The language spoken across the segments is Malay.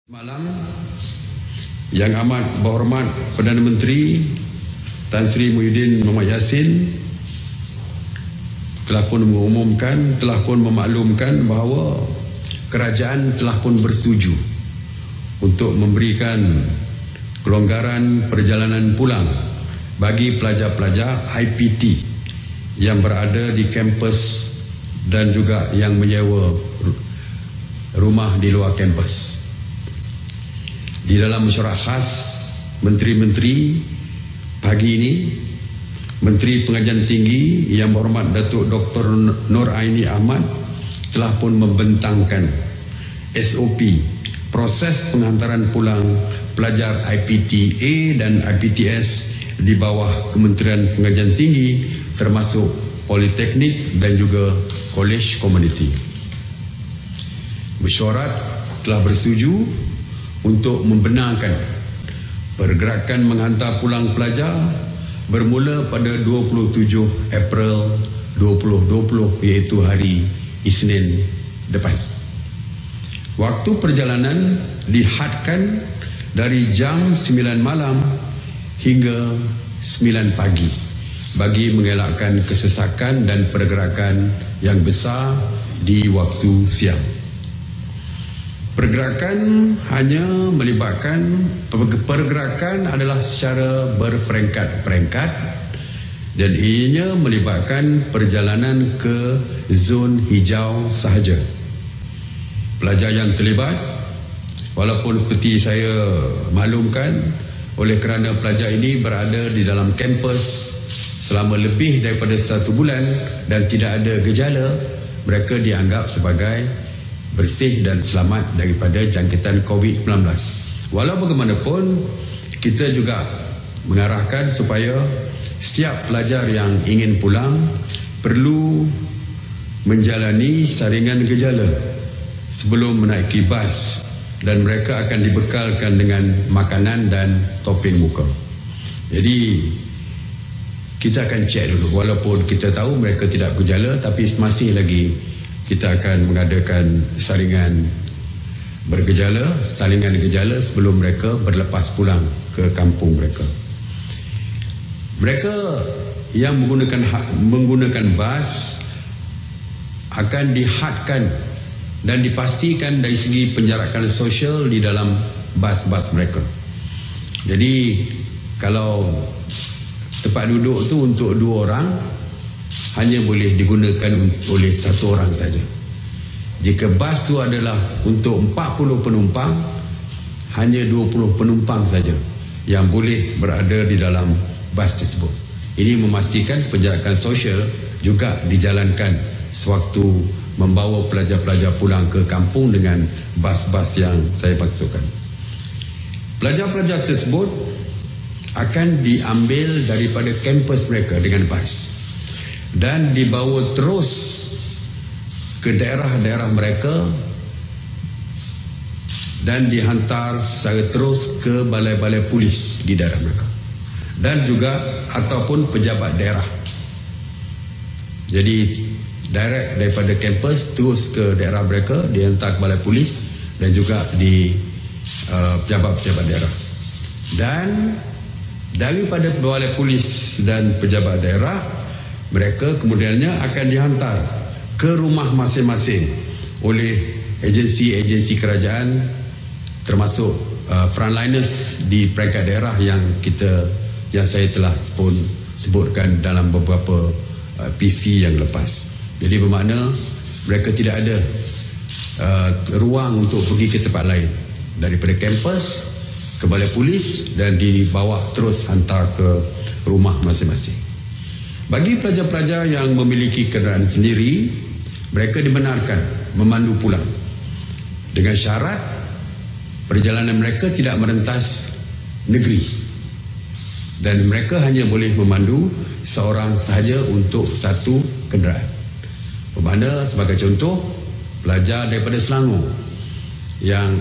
Malam yang amat berhormat Perdana Menteri Tan Sri Muhyiddin Mohamad Yassin telah pun memaklumkan bahawa kerajaan telah pun bersetuju untuk memberikan kelonggaran perjalanan pulang bagi pelajar-pelajar IPT yang berada di kampus dan juga yang menyewa rumah di luar kampus. Di dalam mesyuarat khas Menteri-Menteri pagi ini, Menteri Pengajian Tinggi Yang Berhormat Datuk Dr. Nur Aini Ahmad telah pun membentangkan SOP proses penghantaran pulang pelajar IPTA dan IPTS di bawah Kementerian Pengajian Tinggi termasuk Politeknik dan juga Kolej Komuniti. Mesyuarat telah bersetuju untuk membenarkan pergerakan menghantar pulang pelajar bermula pada 27 April 2020 iaitu hari Isnin depan. Waktu perjalanan dihadkan dari jam 9 malam hingga 9 pagi bagi mengelakkan kesesakan dan pergerakan yang besar di waktu siang. Pergerakan hanya melibatkan pergerakan adalah secara berperingkat-peringkat dan ianya melibatkan perjalanan ke zon hijau sahaja. Pelajar yang terlibat, walaupun seperti saya maklumkan, oleh kerana pelajar ini berada di dalam kampus selama lebih daripada 1 bulan dan tidak ada gejala, mereka dianggap sebagai bersih dan selamat daripada jangkitan COVID-19. Walau bagaimanapun, kita juga mengarahkan supaya setiap pelajar yang ingin pulang perlu menjalani saringan gejala sebelum menaiki bas dan mereka akan dibekalkan dengan makanan dan topeng muka. Jadi kita akan cek dulu, walaupun kita tahu mereka tidak gejala, tapi masih lagi kita akan mengadakan saringan gejala sebelum mereka berlepas pulang ke kampung mereka. Mereka yang menggunakan bas akan dihadkan dan dipastikan dari segi penjarakan sosial di dalam bas-bas mereka. Jadi kalau tempat duduk tu untuk 2 orang hanya boleh digunakan oleh 1 orang saja. Jika bas tu adalah untuk 40 penumpang, hanya 20 penumpang saja yang boleh berada di dalam bas tersebut. Ini memastikan penjarakan sosial juga dijalankan sewaktu membawa pelajar-pelajar pulang ke kampung dengan bas-bas yang saya maksudkan. Pelajar-pelajar tersebut akan diambil daripada kampus mereka dengan bas dan dibawa terus ke daerah-daerah mereka dan dihantar secara terus ke balai-balai polis di daerah mereka dan juga ataupun pejabat daerah. Jadi direct daripada kampus terus ke daerah mereka, dihantar ke balai polis dan juga di pejabat-pejabat daerah. Dan daripada balai polis dan pejabat daerah, mereka kemudiannya akan dihantar ke rumah masing-masing oleh agensi-agensi kerajaan termasuk frontliners di peringkat daerah yang saya telah pun sebutkan dalam beberapa PC yang lepas. Jadi bermakna mereka tidak ada ruang untuk pergi ke tempat lain daripada kampus ke balai polis dan dibawa terus hantar ke rumah masing-masing. Bagi pelajar-pelajar yang memiliki kenderaan sendiri, mereka dibenarkan memandu pulang dengan syarat perjalanan mereka tidak merentas negeri dan mereka hanya boleh memandu seorang sahaja untuk 1 kenderaan. Bermakna sebagai contoh, pelajar daripada Selangor yang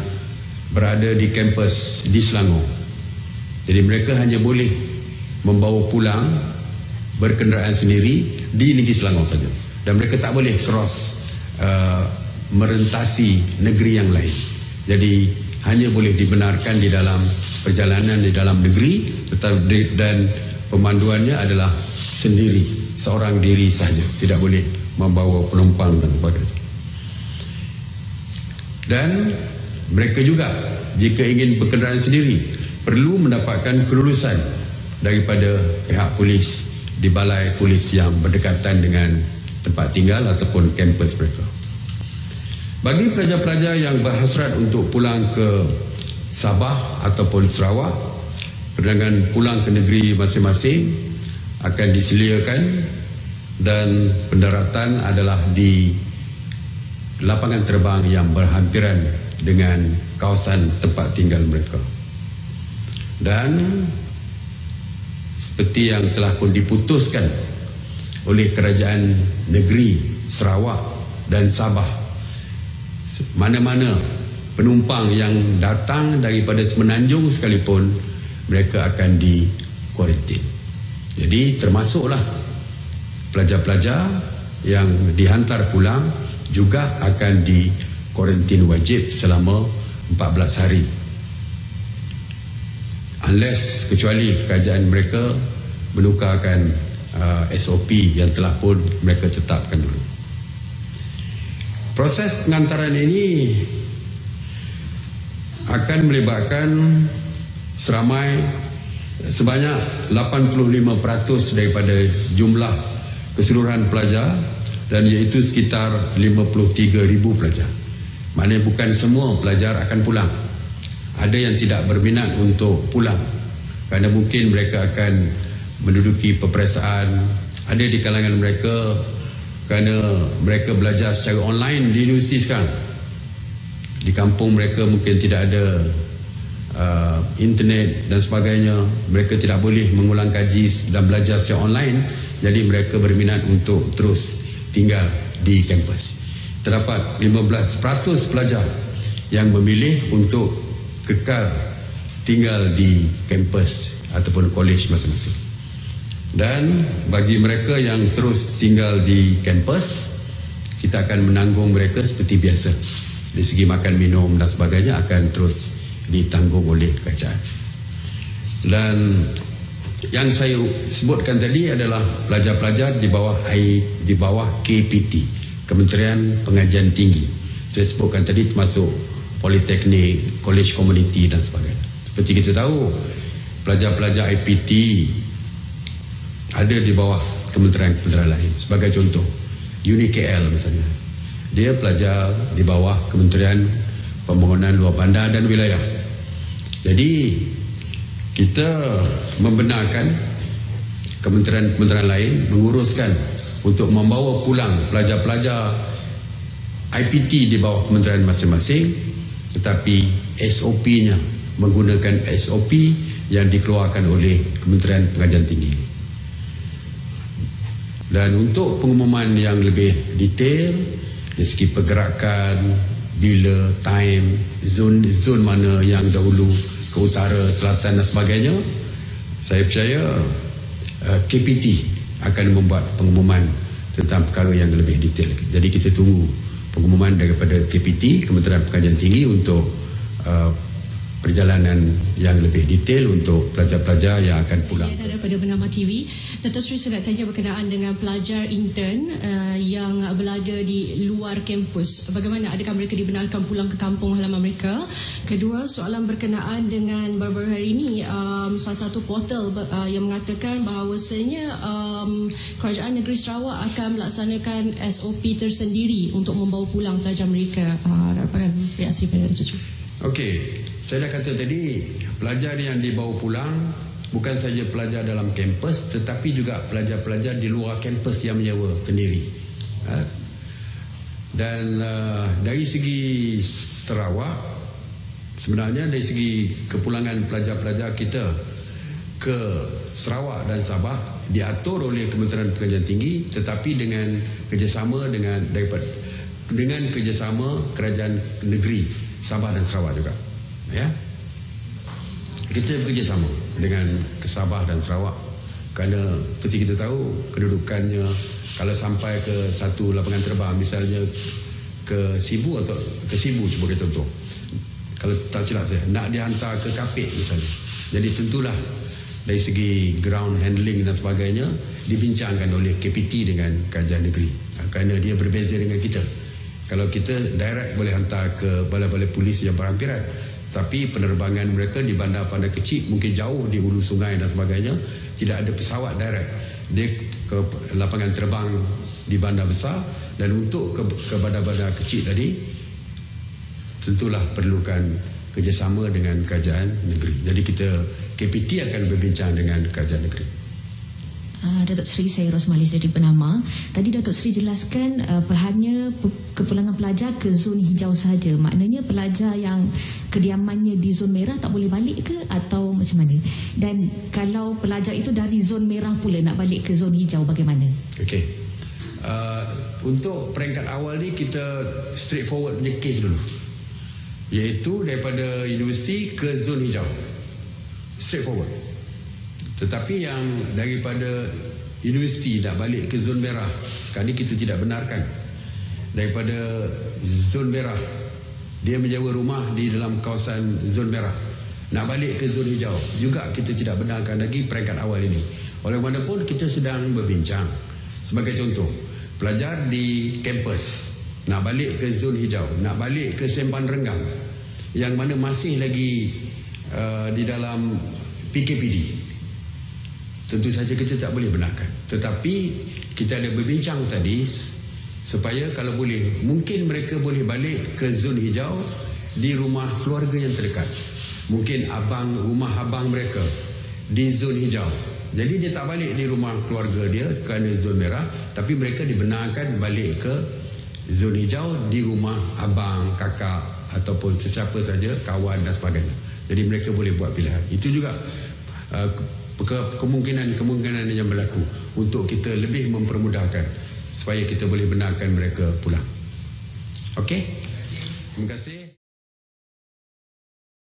berada di kampus di Selangor, jadi mereka hanya boleh membawa pulang berkenderaan sendiri di negeri Selangor saja dan mereka tak boleh cross merentasi negeri yang lain. Jadi hanya boleh dibenarkan di dalam perjalanan di dalam negeri, tetapi dan pemanduannya adalah sendiri, seorang diri sahaja, tidak boleh membawa penumpang dan sebagainya. Dan mereka juga jika ingin berkenderaan sendiri perlu mendapatkan kelulusan daripada pihak polis di balai polis yang berdekatan dengan tempat tinggal ataupun kampus mereka. Bagi pelajar-pelajar yang berhasrat untuk pulang ke Sabah ataupun Sarawak, penerbangan pulang ke negeri masing-masing akan disediakan dan pendaratan adalah di lapangan terbang yang berhampiran dengan kawasan tempat tinggal mereka. Dan seperti yang telah pun diputuskan oleh kerajaan negeri Sarawak dan Sabah, mana-mana penumpang yang datang daripada Semenanjung sekalipun, mereka akan dikuarantin. Jadi termasuklah pelajar-pelajar yang dihantar pulang juga akan dikuarantin wajib selama 14 hari. Unless, kecuali kerajaan mereka menukarkan SOP yang telah pun mereka tetapkan dulu. Proses pengantaran ini akan melibatkan sebanyak 85% daripada jumlah keseluruhan pelajar, dan iaitu sekitar 53,000 pelajar. Maknanya bukan semua pelajar akan pulang. Ada yang tidak berminat untuk pulang kerana mungkin mereka akan menduduki peperiksaan. Ada di kalangan mereka kerana mereka belajar secara online di universiti sekarang. Di kampung mereka mungkin tidak ada internet dan sebagainya. Mereka tidak boleh mengulang kaji dan belajar secara online. Jadi mereka berminat untuk terus tinggal di kampus. Terdapat 15% pelajar yang memilih untuk kekal tinggal di kampus ataupun kolej masing-masing. Dan bagi mereka yang terus tinggal di kampus, kita akan menanggung mereka seperti biasa. Dari segi makan, minum dan sebagainya akan terus ditanggung oleh kerajaan. Dan yang saya sebutkan tadi adalah pelajar-pelajar di bawah KPT, Kementerian Pengajian Tinggi. Saya sebutkan tadi termasuk politeknik, kolej komuniti dan sebagainya. Seperti kita tahu, pelajar-pelajar IPT ada di bawah kementerian-kementerian lain. Sebagai contoh, UniKL misalnya, dia pelajar di bawah Kementerian Pembangunan Luar Bandar dan Wilayah. Jadi kita membenarkan kementerian-kementerian lain menguruskan untuk membawa pulang pelajar-pelajar IPT di bawah kementerian masing-masing, tetapi SOP-nya menggunakan SOP yang dikeluarkan oleh Kementerian Pengajian Tinggi. Dan untuk pengumuman yang lebih detail dari segi pergerakan, bila, time, zon mana yang dahulu ke utara, selatan dan sebagainya, saya percaya KPT akan membuat pengumuman tentang perkara yang lebih detail. Jadi kita tunggu pengumuman daripada KPT, Kementerian Pengajian Tinggi, untuk perjalanan yang lebih detail untuk pelajar-pelajar yang akan pulang. Daripada Bernama TV, Dato' Sri, saya nak tanya berkenaan dengan pelajar intern yang berada di luar kampus. Bagaimana, adakah mereka dibenarkan pulang ke kampung halaman mereka? Kedua, soalan berkenaan dengan baru-baru hari ini, salah satu portal yang mengatakan bahawasanya Kerajaan Negeri Sarawak akan melaksanakan SOP tersendiri untuk membawa pulang pelajar mereka. Dapatkan reaksi pada Dato' Sri. Okey, saya dah kata tadi, pelajar yang dibawa pulang bukan saja pelajar dalam kampus, tetapi juga pelajar-pelajar di luar kampus yang menyewa sendiri. Dan dari segi Sarawak, sebenarnya dari segi kepulangan pelajar-pelajar kita ke Sarawak dan Sabah diatur oleh Kementerian Pengajian Tinggi, tetapi dengan kerjasama dengan kerjasama kerajaan negeri Sabah dan Sarawak juga, ya. Kita bekerjasama dengan Sabah dan Sarawak kerana seperti kita tahu kedudukannya, kalau sampai ke satu lapangan terbang misalnya ke Sibu atau ke Sibu sebagai contoh, kalau tak silap saya, nak dihantar ke Kapit misalnya. Jadi tentulah dari segi ground handling dan sebagainya dibincangkan oleh KPT dengan Kerajaan Negeri, kerana dia berbeza dengan kita. Kalau kita direct boleh hantar ke balai-balai polis yang berhampiran, tapi penerbangan mereka di bandar-bandar kecil mungkin jauh di hulu sungai dan sebagainya, tidak ada pesawat direct, dia ke lapangan terbang di bandar besar, dan untuk ke bandar-bandar kecil tadi tentulah perlukan kerjasama dengan Kerajaan Negeri. Jadi kita KPT akan berbincang dengan Kerajaan Negeri. Datuk Seri, saya Rosmalis dari Penama. Tadi Datuk Seri jelaskan hanya kepulangan pelajar ke zon hijau sahaja. Maknanya pelajar yang kediamannya di zon merah tak boleh balik ke, atau macam mana? Dan kalau pelajar itu dari zon merah pula nak balik ke zon hijau, bagaimana? Okey. Untuk peringkat awal ni kita straightforward punya case dulu, iaitu daripada universiti ke zon hijau, straightforward. Tetapi yang daripada universiti nak balik ke zon merah, sekarang ni kita tidak benarkan. Daripada zon merah, dia menyewa rumah di dalam kawasan zon merah, nak balik ke zon hijau, juga kita tidak benarkan lagi peringkat awal ini. Oleh mana pun kita sedang berbincang. Sebagai contoh, pelajar di kampus nak balik ke zon hijau, nak balik ke Sempan Renggang, yang mana masih lagi di dalam PKPD, tentu saja kita tak boleh benarkan. Tetapi kita ada berbincang tadi supaya kalau boleh, mungkin mereka boleh balik ke zon hijau di rumah keluarga yang terdekat. Mungkin rumah abang mereka di zon hijau, jadi dia tak balik di rumah keluarga dia kerana zon merah, tapi mereka dibenarkan balik ke zon hijau di rumah abang, kakak ataupun sesiapa saja, kawan dan sebagainya. Jadi mereka boleh buat pilihan. Itu juga kemungkinan yang berlaku untuk kita lebih mempermudahkan supaya kita boleh benarkan mereka pulang. Okey? Terima kasih.